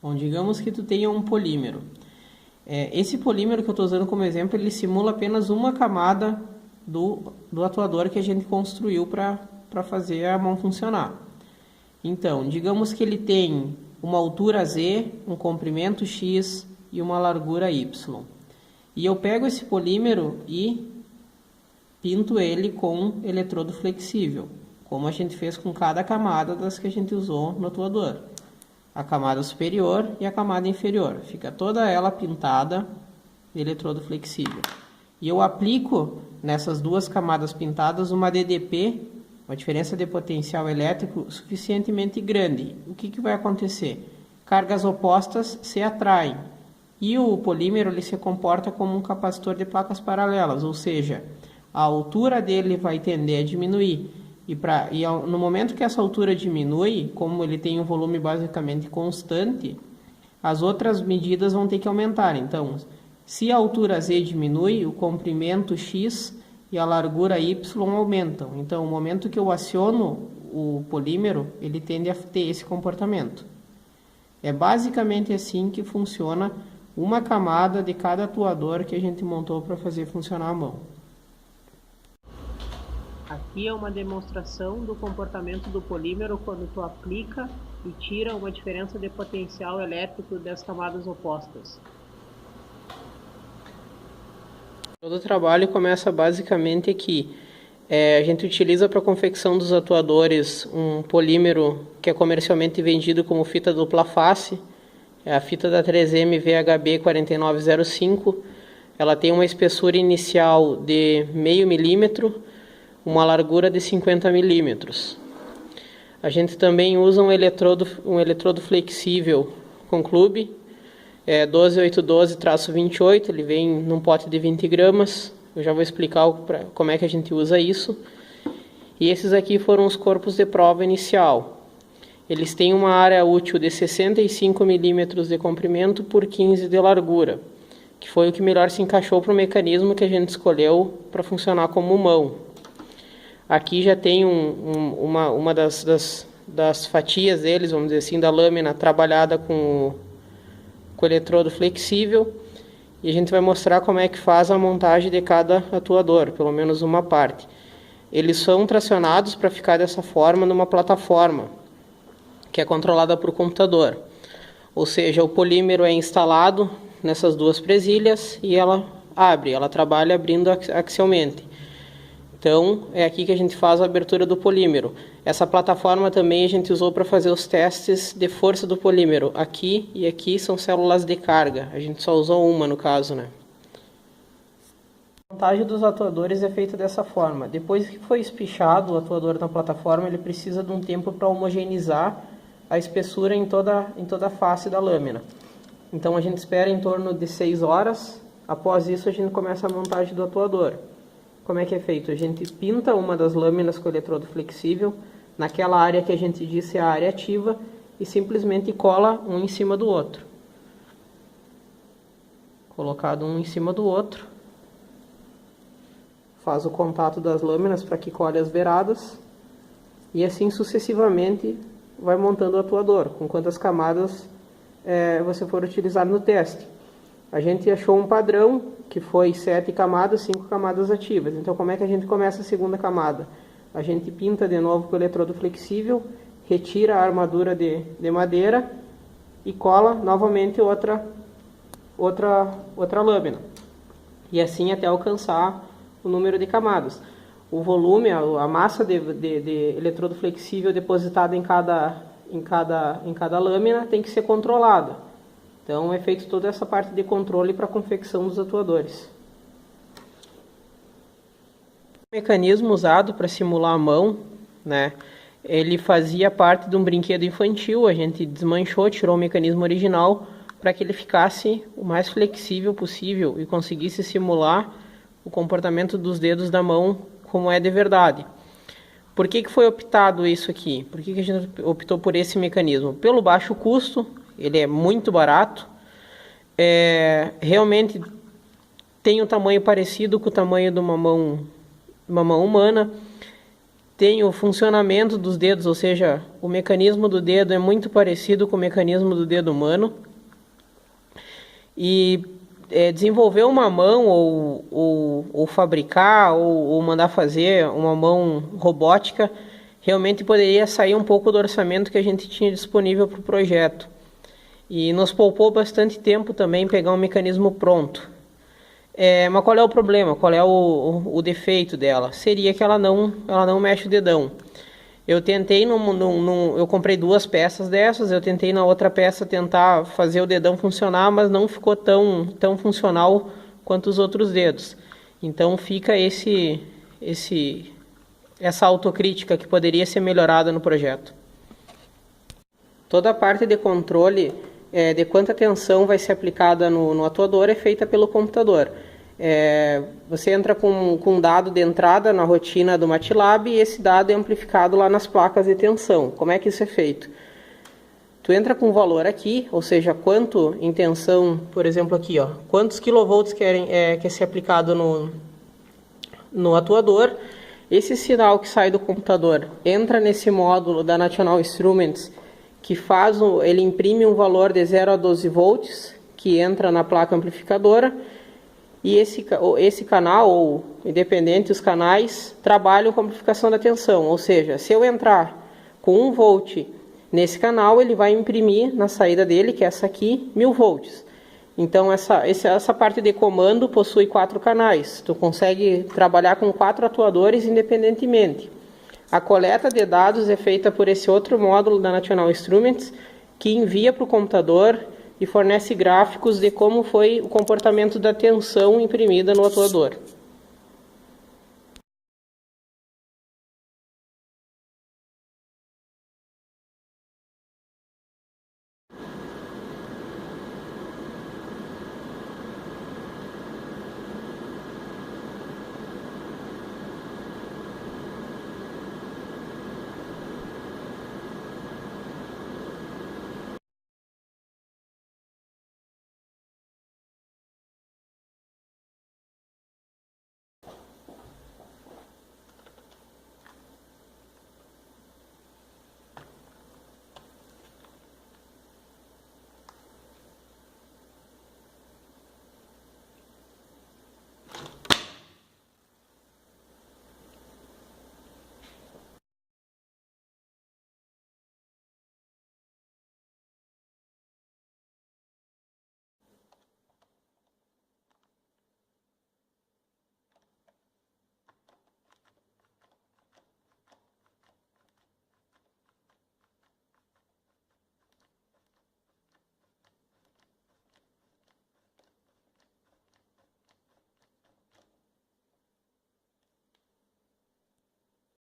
Bom, digamos que tu tenha um polímero. Esse polímero que eu estou usando como exemplo, ele simula apenas uma camada do atuador que a gente construiu para fazer a mão funcionar. Então, digamos que ele tem uma altura Z, um comprimento X e uma largura Y. E eu pego esse polímero e pinto ele com eletrodo flexível, como a gente fez com cada camada das que a gente usou no atuador. A camada superior e a camada inferior. Fica toda ela pintada de eletrodo flexível. E eu aplico nessas duas camadas pintadas uma DDP, uma diferença de potencial elétrico suficientemente grande. O que vai acontecer? Cargas opostas se atraem. E o polímero ele se comporta como um capacitor de placas paralelas, ou seja, a altura dele vai tender a diminuir. E no momento que essa altura diminui, como ele tem um volume basicamente constante, as outras medidas vão ter que aumentar. Então, se a altura Z diminui, o comprimento X e a largura Y aumentam. Então, no momento que eu aciono o polímero, ele tende a ter esse comportamento. É basicamente assim que funciona uma camada de cada atuador que a gente montou para fazer funcionar a mão. Aqui é uma demonstração do comportamento do polímero quando tu aplica e tira uma diferença de potencial elétrico das camadas opostas. Todo o trabalho começa basicamente aqui. A gente utiliza para a confecção dos atuadores um polímero que é comercialmente vendido como fita dupla face. É a fita da 3M VHB 4905. Ela tem uma espessura inicial de 0,5 milímetro, uma largura de 50 milímetros. A gente também usa um eletrodo flexível com clube, 12812-28, ele vem num pote de 20 gramas, eu já vou explicar como é que a gente usa isso. E esses aqui foram os corpos de prova inicial. Eles têm uma área útil de 65 milímetros de comprimento por 15 de largura, que foi o que melhor se encaixou para o mecanismo que a gente escolheu para funcionar como mão. Aqui já tem uma das fatias deles, vamos dizer assim, da lâmina trabalhada com eletrodo flexível. E a gente vai mostrar como é que faz a montagem de cada atuador, pelo menos uma parte. Eles são tracionados para ficar dessa forma numa plataforma, que é controlada por computador. Ou seja, o polímero é instalado nessas duas presilhas e ela trabalha abrindo axialmente. Então, é aqui que a gente faz a abertura do polímero. Essa plataforma também a gente usou para fazer os testes de força do polímero. Aqui e aqui são células de carga. A gente só usou uma no caso, né? A montagem dos atuadores é feita dessa forma. Depois que foi espichado o atuador na plataforma, ele precisa de um tempo para homogeneizar a espessura em toda a face da lâmina. Então, a gente espera em torno de 6 horas. Após isso, a gente começa a montagem do atuador. Como é que é feito? A gente pinta uma das lâminas com eletrodo flexível naquela área que a gente disse é a área ativa e simplesmente cola um em cima do outro. Colocado um em cima do outro, faz o contato das lâminas para que colhe as beiradas e assim sucessivamente vai montando o atuador, com quantas camadas você for utilizar no teste. A gente achou um padrão que foi 7 camadas, 5 camadas ativas. Então, como é que a gente começa a segunda camada? A gente pinta de novo com o eletrodo flexível, retira a armadura de madeira e cola novamente outra lâmina. E assim até alcançar o número de camadas. O volume, a massa de eletrodo flexível depositada em cada lâmina tem que ser controlada. Então, é feito toda essa parte de controle para a confecção dos atuadores. O mecanismo usado para simular a mão, né, ele fazia parte de um brinquedo infantil. A gente desmanchou, tirou o mecanismo original para que ele ficasse o mais flexível possível e conseguisse simular o comportamento dos dedos da mão como é de verdade. Por que foi optado isso aqui? Por que a gente optou por esse mecanismo? Pelo baixo custo. Ele é muito barato, realmente tem um tamanho parecido com o tamanho de uma mão humana, tem o funcionamento dos dedos, ou seja, o mecanismo do dedo é muito parecido com o mecanismo do dedo humano. E desenvolver uma mão ou fabricar ou mandar fazer uma mão robótica realmente poderia sair um pouco do orçamento que a gente tinha disponível para o projeto. E nos poupou bastante tempo também pegar um mecanismo pronto. Mas qual é o problema? Qual é o defeito dela? Seria que ela não mexe o dedão. Eu tentei, eu comprei 2 peças dessas, eu tentei na outra peça tentar fazer o dedão funcionar, mas não ficou tão funcional quanto os outros dedos. Então fica essa autocrítica que poderia ser melhorada no projeto. Toda a parte de controle de quanta tensão vai ser aplicada no atuador é feita pelo computador. Você entra com um dado de entrada na rotina do MATLAB e esse dado é amplificado lá nas placas de tensão. Como é que isso é feito? Tu entra com um valor aqui, ou seja, quanto em tensão, por exemplo aqui, ó, quantos kilovolts quer ser aplicado no atuador. Esse sinal que sai do computador entra nesse módulo da National Instruments, que ele imprime um valor de 0 a 12 volts, que entra na placa amplificadora. E esse canal, ou independente os canais, trabalham com a amplificação da tensão. Ou seja, se eu entrar com 1 volt nesse canal, ele vai imprimir na saída dele, que é essa aqui, 1000 volts. Então essa parte de comando possui 4 canais. Tu consegue trabalhar com 4 atuadores independentemente. A coleta de dados é feita por esse outro módulo da National Instruments, que envia para o computador e fornece gráficos de como foi o comportamento da tensão imprimida no atuador.